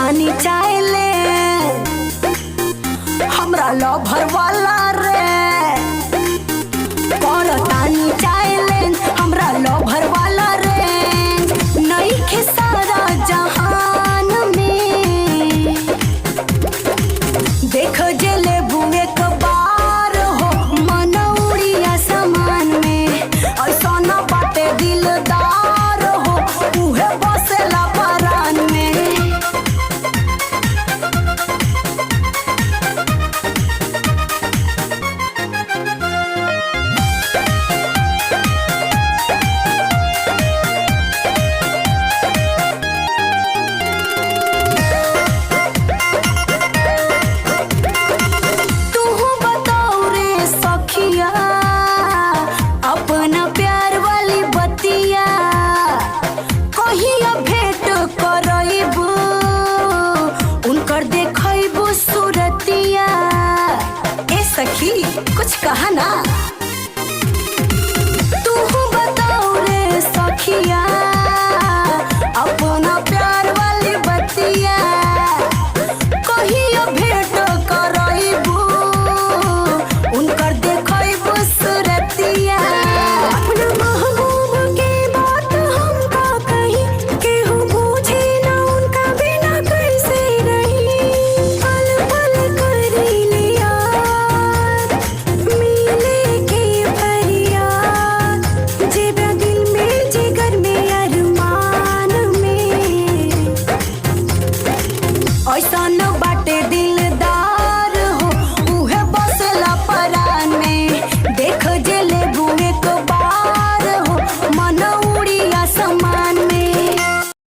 तानी चाहले हमरा लभर वाला रे, कर तानी चाहले हमरा लभर वाला रे। नहीं खे सारा जहान में देख जेले बुए कबार हो मनौड़िया समान में। ऐसा न बाटे दिलदार हो उहे बसेला परान में। अपना प्यार वाली बतिया कहिया भेंट करइबू, उनकर देखइबू सूरतिया। ए सखी कुछ कहा ना।